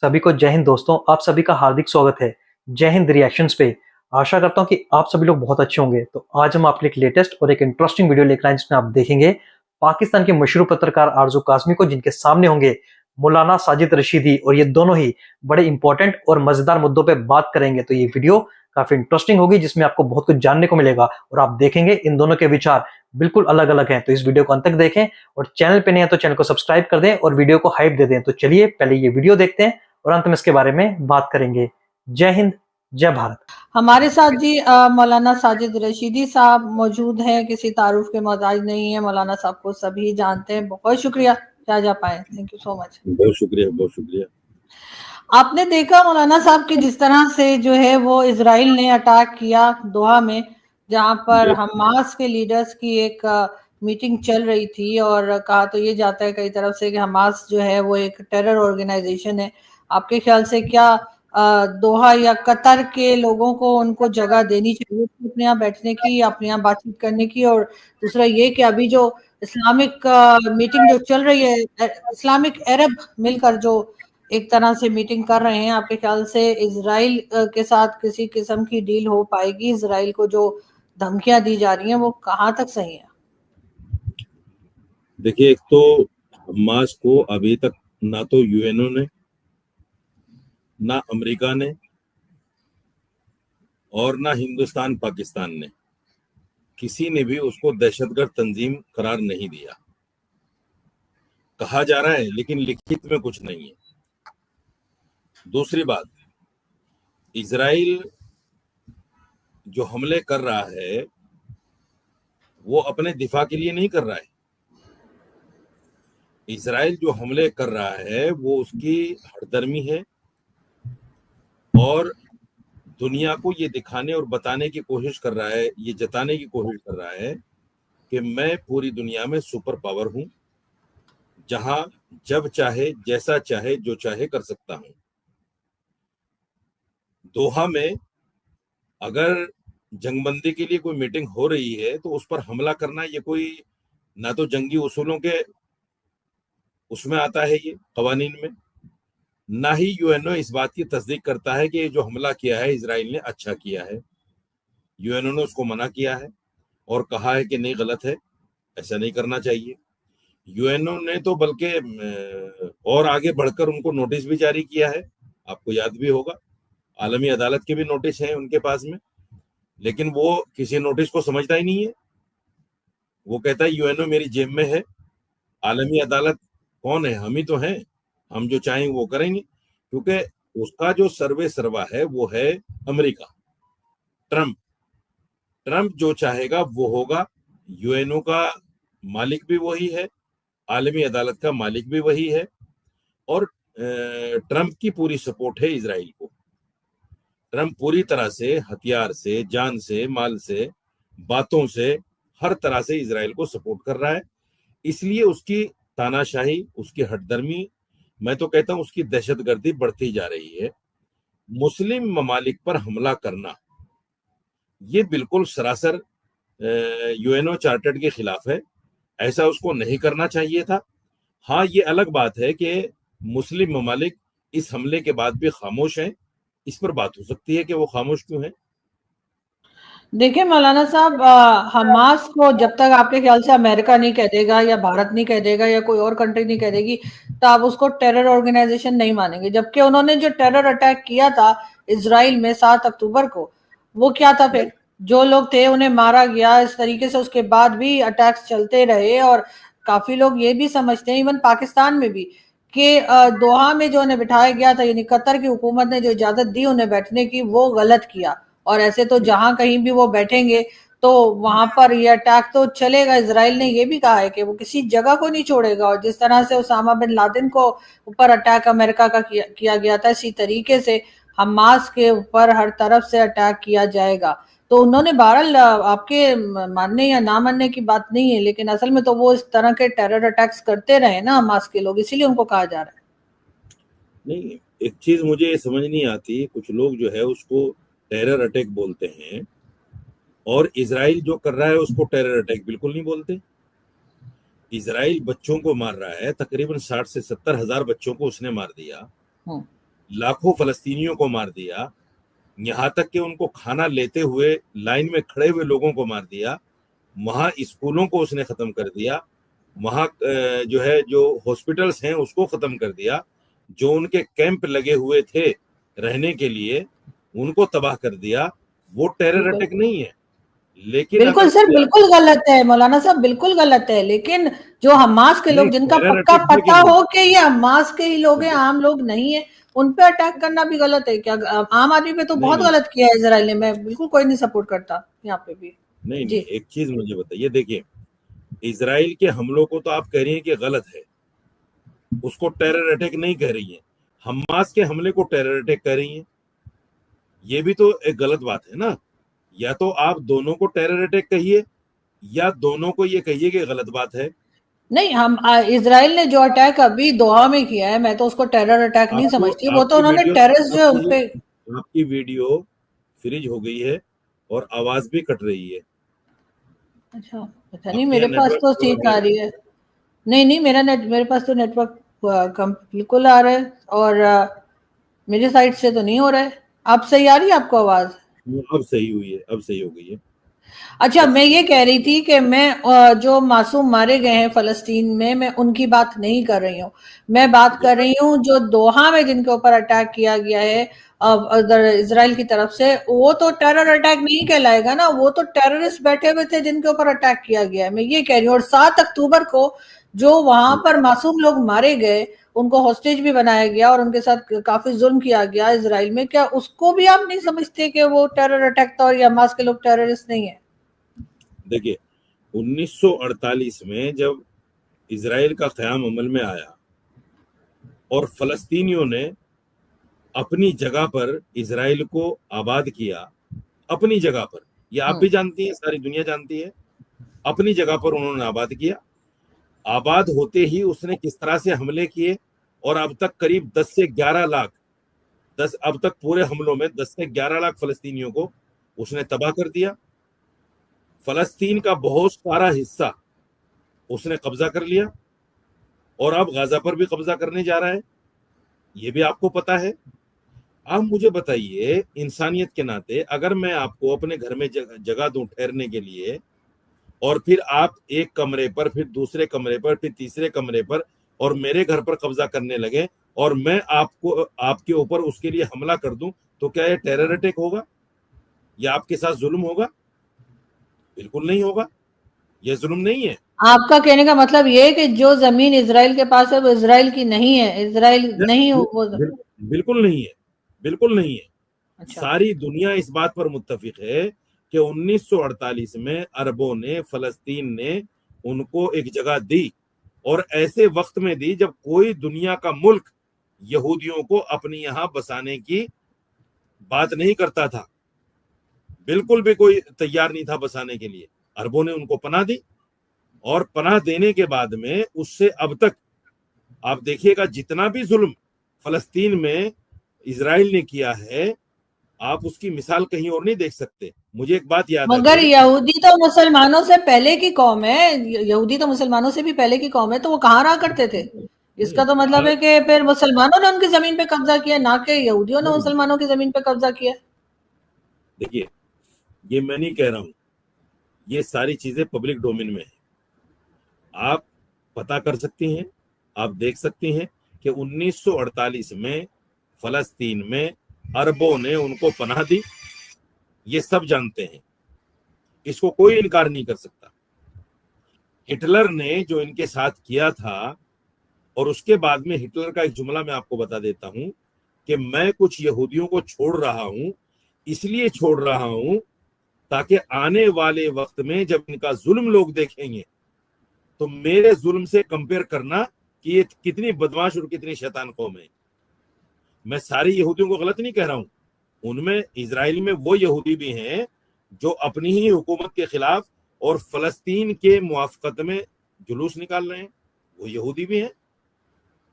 सभी को जय हिंद दोस्तों, आप सभी का हार्दिक स्वागत है जय हिंद रिएक्शंस पे। आशा करता हूँ कि आप सभी लोग बहुत अच्छे होंगे। तो आज हम आपके लिए एक लेटेस्ट और एक इंटरेस्टिंग वीडियो लेकर आए जिसमें आप देखेंगे पाकिस्तान के मशहूर पत्रकार आरजू काज़मी को, जिनके सामने होंगे मौलाना साजिद रशीदी, और ये दोनों ही बड़े इंपॉर्टेंट और मजेदार मुद्दों पे बात करेंगे। तो ये वीडियो काफी इंटरेस्टिंग होगी जिसमें आपको बहुत कुछ जानने को मिलेगा और आप देखेंगे इन दोनों के विचार बिल्कुल अलग अलग हैं। तो इस वीडियो को अंत तक देखें और चैनल पे नहीं है तो चैनल को सब्सक्राइब कर दें और वीडियो को हाइप दे दें। तो चलिए पहले ये वीडियो देखते हैं और अंत में इसके बारे में बात करेंगे। जय हिंद, जय भारत। हमारे साथ जी मौलाना साजिद रशीदी साहब मौजूद हैं, किसी तारुफ के मोहताज नहीं है। मौलाना साहब को सभी जानते हैं। बहुत शुक्रिया जा पाए, थैंक यू सो मच। बहुत शुक्रिया, बहुत शुक्रिया। आपने देखा मौलाना साहब कि जिस तरह से जो है वो इजराइल ने अटैक किया दोहा में, जहां पर हमास के लीडर्स की एक मीटिंग चल रही थी, और कहा तो ये जाता है कई तरफ से कि हमास जो है वो एक टेरर ऑर्गेनाइजेशन है। आपके ख्याल से क्या दोहा या कतर के लोगों को उनको जगह देनी चाहिए अपने यहाँ बैठने की, अपने यहाँ बातचीत करने की? और दूसरा ये कि अभी जो इस्लामिक मीटिंग जो चल रही है, इस्लामिक अरब मिलकर जो एक तरह से मीटिंग कर रहे हैं, आपके ख्याल से इजराइल के साथ किसी किस्म की डील हो पाएगी? इजराइल को जो धमकियां दी जा रही हैं वो कहाँ तक सही है? देखिए, एक तो हमास को अभी तक ना तो यूएनओ ने, ना अमेरिका ने और ना हिंदुस्तान पाकिस्तान ने, किसी ने भी उसको दहशतगर्द तंजीम करार नहीं दिया। कहा जा रहा है लेकिन लिखित में कुछ नहीं है। दूसरी बात, इजराइल जो हमले कर रहा है वो अपने दिफा के लिए नहीं कर रहा है। इजराइल जो हमले कर रहा है वो उसकी हठधर्मी है और दुनिया को ये दिखाने और बताने की कोशिश कर रहा है, ये जताने की कोशिश कर रहा है कि मैं पूरी दुनिया में सुपर पावर हूं, जहां जब चाहे, जैसा चाहे, जो चाहे कर सकता हूं। दोहा में अगर जंगबंदी के लिए कोई मीटिंग हो रही है तो उस पर हमला करना ये कोई ना तो जंगी उसूलों के उसमें आता है, ये कवानीन में, ना ही यूएनओ इस बात की तस्दीक करता है कि जो हमला किया है इजराइल ने अच्छा किया है। यूएनओ ने उसको मना किया है और कहा है कि नहीं, गलत है, ऐसा नहीं करना चाहिए। यूएनओ ने तो बल्कि और आगे बढ़कर उनको नोटिस भी जारी किया है। आपको याद भी होगा, आलमी अदालत के भी नोटिस हैं उनके पास में, लेकिन वो किसी नोटिस को समझता ही नहीं है। वो कहता है यूएनओ मेरी जेब में है, आलमी अदालत कौन है? हम ही तो हैं, हम जो चाहें वो करेंगे, क्योंकि उसका जो सर्वे सर्वा है वो है अमेरिका, ट्रंप जो चाहेगा वो होगा। यूएनओ का मालिक भी वही है, आलमी अदालत का मालिक भी वही है, और ट्रंप की पूरी सपोर्ट है इजराइल को। ट्रंप पूरी तरह से हथियार से, जान से, माल से, बातों से, हर तरह से इजराइल को सपोर्ट कर रहा है। इसलिए उसकी तानाशाही, उसकी हठधर्मी, मैं तो कहता हूं उसकी दहशतगर्दी बढ़ती जा रही है। मुस्लिम ममालिक पर हमला करना ये बिल्कुल सरासर यूएनओ चार्टर्ड के खिलाफ है, ऐसा उसको नहीं करना चाहिए था। हाँ, ये अलग बात है कि मुस्लिम ममालिक इस हमले के बाद भी खामोश हैं। इस पर बात हो सकती है कि वो खामोश क्यों हैं। देखिए मौलाना साहब, हमास को जब तक आपके ख्याल से अमेरिका नहीं कह देगा या भारत नहीं कह देगा या कोई और कंट्री नहीं कह देगी, तो आप उसको टेरर ऑर्गेनाइजेशन नहीं मानेंगे। जबकि उन्होंने जो टेरर अटैक किया था इजराइल में 7 अक्टूबर को, वो क्या था? फिर जो लोग थे उन्हें मारा गया इस तरीके से। उसके बाद भी अटैक्स चलते रहे, और काफी लोग ये भी समझते हैं, इवन पाकिस्तान में भी, कि दोहा में जो उन्हें बिठाया गया था, यानी कतर की हुकूमत ने जो इजाजत दी उन्हें बैठने की, वो गलत किया। और ऐसे तो जहां कहीं भी वो बैठेंगे तो वहां पर ये अटैक तो चलेगा। इजराइल ने ये भी कहा है कि वो किसी जगह को नहीं छोड़ेगा, और जिस तरह से उसामा बिन लादेन को ऊपर अटैक अमेरिका का किया गया था, इसी तरीके से हमास के ऊपर हर तरफ से अटैक किया जाएगा। तो उन्होंने बहरहाल, आपके मानने या ना मानने की बात नहीं है, लेकिन असल में तो वो इस तरह के टेरर अटैक्स करते रहे ना हमास के लोग, इसीलिए उनको कहा जा रहा है। नहीं, एक चीज मुझे समझ नहीं आती, कुछ लोग जो है उसको टेरर अटैक बोलते हैं और इजराइल जो कर रहा है उसको टेरर अटैक बिल्कुल नहीं बोलते। इजराइल बच्चों को मार रहा है, तकरीबन 60 से 70 हजार बच्चों को उसने मार दिया। लाखों फलस्तीनियों को मार दिया, यहाँ तक कि उनको खाना लेते हुए लाइन में खड़े हुए लोगों को मार दिया, वहाँ स्कूलों को उसने खत्म कर दिया, वहाँ जो है जो हॉस्पिटल्स हैं उसको खत्म कर दिया, जो उनके कैंप लगे हुए थे रहने के लिए उनको तबाह कर दिया। वो टेरर बिल्कुल अटैक नहीं है। लेकिन बिल्कुल अगर सर, बिल्कुल गलत है मौलाना साहब, बिल्कुल गलत है। लेकिन जो हमास के नहीं, लोग जिनका टेरर पक्का अटैक है कि पता नहीं? हो कि ये हमास के ही लोग हैं, देखिए, आम लोग नहीं है, उन पे अटैक करना भी गलत है क्या? आम आदमी पे तो नहीं बहुत नहीं गलत किया है इजराइल ने, मैं बिल्कुल कोई नहीं सपोर्ट करता यहाँ पे भी। नहीं नहीं, जी एक चीज मुझे बताइए, देखिए इजराइल के हमलों को तो आप कह रही हैं कि गलत है, उसको टेरर अटैक नहीं कह रही हैं, हमास के हमले को टेरर अटैक कह रही हैं। ये भी तो एक गलत बात है ना। या तो आप दोनों को टेरर अटैक कहिए या दोनों को ये कहिए कि गलत बात है। नहीं, हम इजराइल ने जो अटैक अभी दोहा में किया है, मैं तो उसको टेरर अटैक नहीं आपको समझती। वो तो आपकी उन्होंने वीडियो टेररिस्ट जो है आपकी उनपे। आपकी वीडियो फ्रीज हो गई है और आवाज भी कट रही है। अच्छा, पता नहीं, आपके मेरे यहाँ पास नेटवर्क तो प्रॉब्लम ठीक है? आ रही है। नहीं नहीं, मेरे पास तो नेटवर्क कम बिल्कुल आ रहा है, और मेरी साइड से तो नहीं हो रहा है। आप सही आ रही है आपको आवाज? अब सही हुई है, अब सही हो गई है। अच्छा, अब मैं ये कह रही थी कि मैं जो मासूम मारे गए हैं फलस्तीन में, मैं उनकी बात नहीं कर रही हूँ। मैं बात कर रही हूँ जो दोहा में जिनके ऊपर अटैक किया गया है अगर इजराइल की तरफ से, वो तो टेरर अटैक नहीं कहलाएगा ना। वो तो टेररिस्ट बैठे हुए थे जिनके ऊपर अटैक किया गया है, मैं ये कह रही हूँ। और 7 अक्टूबर को जो वहां पर मासूम लोग मारे गए, उनको हॉस्टेज भी बनाया गया और उनके साथ काफी जुल्म किया गया इजराइल में, क्या उसको भी आप नहीं समझते कि वो टेरर अटैक था और ये हमास के लोग टेररिस्ट नहीं है? देखिए 1948 में जब इजराइल का क़याम अमल में आया और फलस्तीनियों ने अपनी जगह पर इजराइल को आबाद किया, अपनी जगह पर, ये आप भी जानती हैं, सारी दुनिया जानती है, अपनी जगह पर उन्होंने आबाद किया। आबाद होते ही उसने किस तरह से हमले किए, और अब तक करीब 10 से 11 लाख, अब तक पूरे हमलों में 10 से 11 लाख फलस्तीनियों को उसने तबाह कर दिया। फलस्तीन का बहुत सारा हिस्सा उसने कब्जा कर लिया और अब गाजा पर भी कब्जा करने जा रहा है, ये भी आपको पता है। आप मुझे बताइए, इंसानियत के नाते अगर मैं आपको अपने घर में जगह दूं ठहरने के लिए, और फिर आप एक कमरे पर, फिर दूसरे कमरे पर, फिर तीसरे कमरे पर, और मेरे घर पर कब्जा करने लगे, और मैं आपको आपके ऊपर उसके लिए हमला कर दूं, तो क्या ये टेरर अटैक होगा या आपके साथ जुल्म होगा? बिल्कुल नहीं होगा, ये जुल्म नहीं है। आपका कहने का मतलब ये है कि जो जमीन इजराइल के पास है वो इजराइल की नहीं है, इजराइल नहीं हो वो बिल्कुल नहीं है, बिल्कुल नहीं है। अच्छा, सारी दुनिया इस बात पर मुत्तफिक है कि 1948 में अरबों ने, फलस्तीन ने उनको एक जगह दी, और ऐसे वक्त में दी जब कोई दुनिया का मुल्क यहूदियों को अपने यहां बसाने की बात नहीं करता था, बिल्कुल भी कोई तैयार नहीं था बसाने के लिए। अरबों ने उनको पनाह दी, और पनाह देने के बाद में उससे अब तक आप देखिएगा जितना भी जुल्म फलस्तीन में इजराइल ने किया है, आप उसकी मिसाल कहीं और नहीं देख सकते। मुझे एक बात याद आ मगर गई। यहूदी तो मुसलमानों से पहले की कौम है, यहूदी तो मुसलमानों से भी पहले की कौम है, तो वो कहाँ रहा करते थे? नहीं, इसका तो मतलब है कि फिर मुसलमानों ने उनकी जमीन पे कब्जा किया, ना कि यहूदियों ने मुसलमानों की जमीन पे कब्जा किया। देखिए ये मैं नहीं कह रहा हूं, ये सारी चीजें पब्लिक डोमेन में है, आप पता कर सकती हैं, आप देख सकती हैं कि 1948 में फलस्तीन में अरबों ने उनको पनाह दी, ये सब जानते हैं, इसको कोई इनकार नहीं कर सकता। हिटलर ने जो इनके साथ किया था, और उसके बाद में हिटलर का एक जुमला मैं आपको बता देता हूं कि मैं कुछ यहूदियों को छोड़ रहा हूं, इसलिए छोड़ रहा हूं ताकि आने वाले वक्त में जब इनका जुल्म लोग देखेंगे तो मेरे जुल्म से कंपेयर करना कि ये कितनी बदमाश और कितनी शैतान कौम है। मैं सारे यहूदियों को गलत नहीं कह रहा हूं, उनमें इजराइल में वो यहूदी भी हैं जो अपनी ही हुकूमत के खिलाफ और फलस्तीन के मुआफकत में जुलूस निकाल रहे हैं, वो यहूदी भी हैं।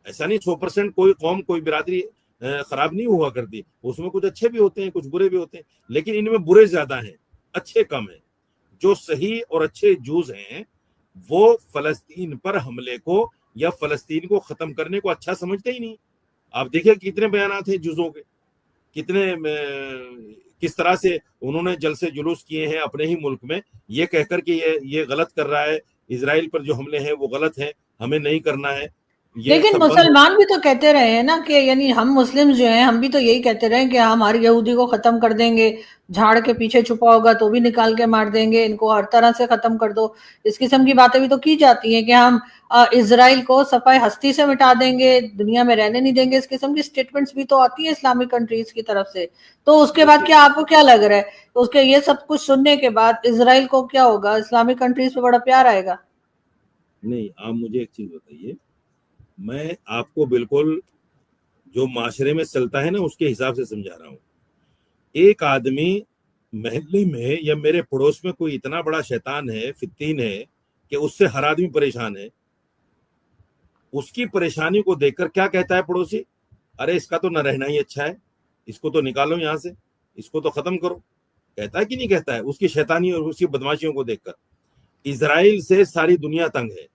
ऐसा नहीं 100% कोई कौम, कोई बिरादरी खराब नहीं हुआ करती, उसमें कुछ अच्छे भी होते हैं, कुछ बुरे भी होते हैं, लेकिन इनमें बुरे ज्यादा हैं, अच्छे कम हैं। जो सही और अच्छे जूस हैं वो फलस्तीन पर हमले को या फलस्तीन को खत्म करने को अच्छा समझते ही नहीं। آپ دیکھیں کتنے بیانات ہیں جزوں کے، کتنے کس طرح سے انہوں نے جل سے جلوس کیے ہیں اپنے ہی ملک میں، یہ کہہ کر کہ یہ غلط کر رہا ہے، اسرائیل پر جو حملے ہیں وہ غلط ہیں، ہمیں نہیں کرنا ہے، یہ لیکن سب بند ہو۔ مسلمان بھی تو کہتے رہے ہیں نا کہ یعنی ہم مسلم جو ہیں ہم بھی تو یہی کہتے رہے ہیں کہ ہم ہر یہودی کو ختم کر دیں گے، جھاڑ کے پیچھے چھپا ہوگا تو بھی نکال کے مار دیں گے، ان کو ہر طرح سے ختم کر دو، اس قسم کی باتیں بھی تو کی جاتی ہیں کہ ہم اسرائیل کو صفحہ ہستی سے مٹا دیں گے، دنیا میں رہنے نہیں دیں گے، اس قسم کی سٹیٹمنٹس بھی تو آتی ہیں اسلامک کنٹریز کی طرف سے۔ تو اس کے بعد کیا آپ کو کیا لگ رہا ہے اس کے یہ سب کچھ سننے کے بعد اسرائیل کو کیا ہوگا، اسلامک کنٹریز پہ بڑا پیار آئے گا؟ نہیں، آپ مجھے ایک چیز بتائیے، میں آپ کو بالکل جو معاشرے میں چلتا ہے نا اس کے حساب سے سمجھا رہا ہوں۔ ایک آدمی محلے میں یا میرے پڑوس میں کوئی اتنا بڑا شیطان ہے، فتین ہے، کہ اس سے ہر آدمی پریشان ہے، اس کی پریشانی کو دیکھ کر کیا کہتا ہے پڑوسی؟ ارے اس کا تو نہ رہنا ہی اچھا ہے، اس کو تو نکالو یہاں سے، اس کو تو ختم کرو، کہتا ہے کہ نہیں کہتا ہے؟ اس کی شیطانی اور اس کی بدماشیوں کو دیکھ کر۔ اسرائیل سے ساری دنیا تنگ ہے،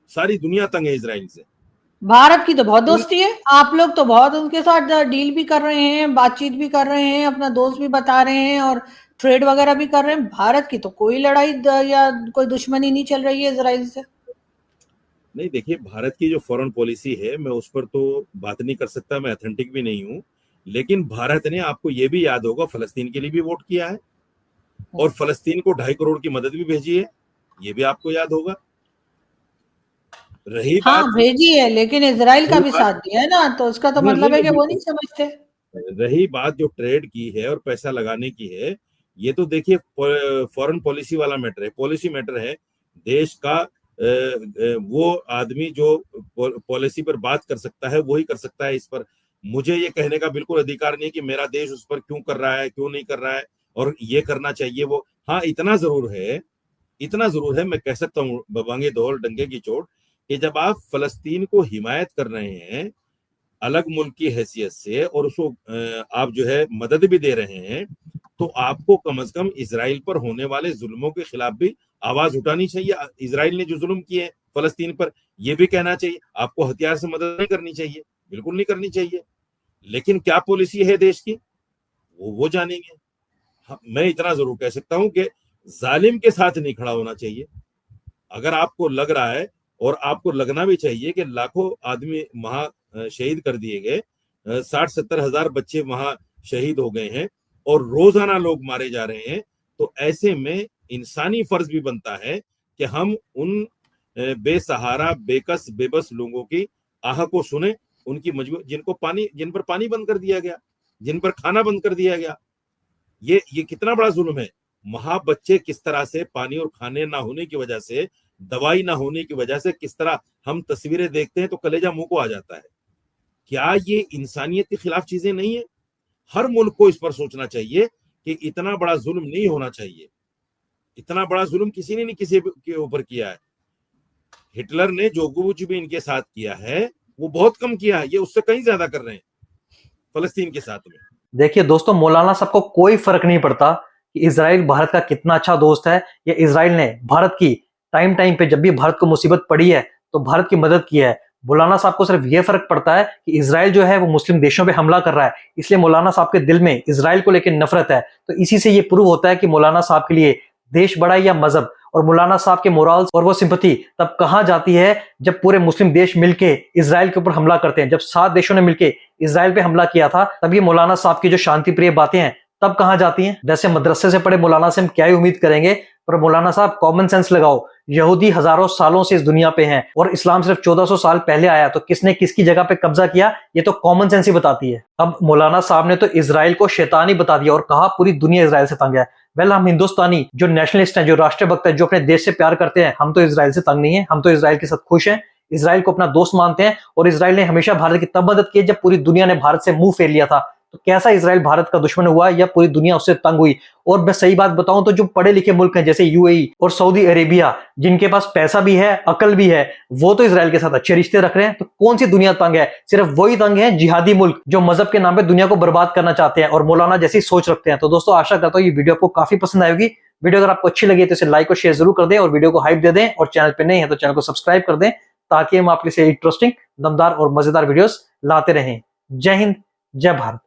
ساری دنیا تنگ ہے اسرائیل سے۔ بھارت کی تو بہت دوستی ہے، آپ لوگ تو بہت ان کے ساتھ ڈیل بھی کر رہے ہیں، بات چیت بھی کر رہے ہیں، اپنا دوست بھی بتا رہے ہیں اور ٹریڈ وغیرہ بھی کر رہے ہیں۔ بھارت کی تو کوئی لڑائی یا کوئی دشمنی نہیں چل رہی ہے اسرائیل سے۔ نہیں دیکھیے، بھارت کی جو فورن پالیسی ہے میں اس پر تو بات نہیں کر سکتا، میں اتھینٹک بھی نہیں ہوں، لیکن بھارت نے، آپ کو یہ بھی یاد ہوگا، فلسطین کے لیے بھی ووٹ کیا ہے اور فلسطین کو 2.5 کروڑ کی مدد بھی بھیجی ہے، یہ بھی آپ کو یاد ہوگا۔ رہی ہاں بات بھیجی ہے، لیکن اسرائیل کا رہی بھی بات ساتھ دیا ہے نا، تو اس کا تو مطلب ہے نہیں، کہ وہ نہیں بالکل سمجھتے۔ رہی بات جو ٹریڈ کی ہے اور پیسہ لگانے کی ہے، یہ تو دیکھیے فورن پالیسی والا میٹر ہے، پالیسی میٹر ہے دیش کا۔ وہ آدمی جو پالیسی پر بات کر سکتا ہے وہی کر سکتا ہے اس پر۔ مجھے یہ کہنے کا بالکل ادھیکار نہیں کہ میرا دیش اس پر کیوں کر رہا ہے، کیوں نہیں کر رہا ہے، اور یہ کرنا چاہیے وہ۔ ہاں اتنا ضرور ہے میں کہہ سکتا ہوں ببانگے دور ڈنگے کی چوٹ، کہ جب آپ فلسطین کو حمایت کر رہے ہیں الگ ملک کی حیثیت سے، اور اس کو آپ جو ہے مدد بھی دے رہے ہیں، تو آپ کو کم از کم اسرائیل پر ہونے والے ظلموں کے خلاف بھی آواز اٹھانی چاہیے۔ اسرائیل نے جو ظلم کیے فلسطین پر، یہ بھی کہنا چاہیے، آپ کو ہتھیار سے مدد نہیں کرنی چاہیے، بالکل نہیں کرنی چاہیے، لیکن کیا پالیسی ہے دیش کی وہ جانیں گے۔ میں اتنا ضرور کہہ سکتا ہوں کہ ظالم کے ساتھ نہیں کھڑا ہونا چاہیے۔ اگر آپ کو لگ رہا ہے، اور آپ کو لگنا بھی چاہیے، کہ لاکھوں آدمی وہاں شہید کر دیے گئے، 60-70 ہزار بچے وہاں شہید ہو گئے ہیں، اور روزانہ لوگ مارے جا رہے ہیں، تو ایسے میں انسانی فرض بھی بنتا ہے کہ ہم ان بے سہارا، بے کس، بے بس لوگوں کی آہ کو سنیں، ان کی جن پر پانی بند کر دیا گیا، جن پر کھانا بند کر دیا گیا۔ یہ کتنا بڑا ظلم ہے۔ وہاں بچے کس طرح سے پانی اور کھانے نہ ہونے کی وجہ سے، دوائی نہ ہونے کی وجہ سے، کس طرح ہم تصویریں دیکھتے ہیں تو کلیجہ منہ کو آ جاتا ہے۔ کیا یہ انسانیت کے خلاف چیزیں نہیں ہیں؟ ہر ملک کو اس پر سوچنا چاہیے کہ اتنا بڑا ظلم نہیں ہونا چاہیے۔ اتنا بڑا ظلم کسی نے نہیں کسی کے اوپر کیا ہے۔ ہٹلر نے جو کچھ بھی ان کے ساتھ کیا ہے وہ بہت کم کیا ہے، یہ اس سے کہیں زیادہ کر رہے ہیں فلسطین کے ساتھ میں۔ دیکھیے دوستوں، مولانا صاحب کو کوئی فرق نہیں پڑتا کہ اسرائیل بھارت کا کتنا اچھا دوست ہے، یا اسرائیل نے بھارت کی ٹائم پہ جب بھی بھارت کو مصیبت پڑی ہے تو بھارت کی مدد کی ہے۔ مولانا صاحب کو صرف یہ فرق پڑتا ہے کہ اسرائیل جو ہے وہ مسلم دیشوں پہ حملہ کر رہا ہے، اس لیے مولانا صاحب کے دل میں اسرائیل کو لیکن نفرت ہے۔ تو اسی سے یہ پروو ہوتا ہے کہ مولانا صاحب کے لیے دیش بڑا یا مذہب، اور مولانا صاحب کے مورالز اور وہ سمپتھی تب کہاں جاتی ہے جب پورے مسلم دیش مل کے اسرائیل کے اوپر حملہ کرتے ہیں۔ جب 7 دیشوں نے مل کے اسرائیل پہ حملہ کیا تھا، تب یہ مولانا صاحب کی جو شانتی پریہ باتیں ہیں تب کہاں جاتی ہیں؟ ویسے مدرسے سے پڑھے مولانا سے ہم کیا ہی امید کریں گے، پر مولانا صاحب کامن سینس لگاؤ۔ یہودی ہزاروں سالوں سے اس دنیا پہ ہیں، اور اسلام صرف 1400 سال پہلے آیا، تو کس نے کس کی جگہ پہ قبضہ کیا یہ تو کامن سینس ہی بتاتی ہے۔ اب مولانا صاحب نے تو اسرائیل کو شیطان ہی بتا دیا اور کہا پوری دنیا اسرائیل سے تنگ ہے۔ ہم ہندوستانی جو نیشنلسٹ ہیں، جو راشٹر بھکت ہیں، جو اپنے دیش سے پیار کرتے ہیں، ہم تو اسرائیل سے تنگ نہیں ہیں، ہم تو اسرائیل کے ساتھ خوش ہیں، اسرائیل کو اپنا دوست مانتے ہیں، اور اسرائیل نے ہمیشہ بھارت کی تب مدد کی جب پوری دنیا نے بھارت سے منہ پھیر لیا تھا۔ تو کیسا اسرائیل بھارت کا دشمن ہوا یا پوری دنیا اس سے تنگ ہوئی؟ اور میں صحیح بات بتاؤں تو جو پڑھے لکھے ملک ہیں جیسے UAE اور سعودی عربیہ، جن کے پاس پیسہ بھی ہے، عقل بھی ہے، وہ تو اسرائیل کے ساتھ اچھے رشتے رکھ رہے ہیں۔ تو کون سی دنیا تنگ ہے؟ صرف وہی تنگ ہے جہادی ملک جو مذہب کے نام پہ دنیا کو برباد کرنا چاہتے ہیں اور مولانا جیسی سوچ رکھتے ہیں۔ تو دوستو آشا کرتا ہوں یہ ویڈیو آپ کو کافی پسند آئے گی۔ ویڈیو اگر آپ کو اچھی لگی تو اسے لائک اور شیئر ضرور کر دیں، اور ویڈیو کو ہائپ دے دیں، اور چینل پہ نہیں ہے تو چینل کو سبسکرائب کر دیں ताकि हम आपके लिए इंटरेस्टिंग, दमदार और मजेदार वीडियोस लाते रहें। जय हिंद, जय भारत।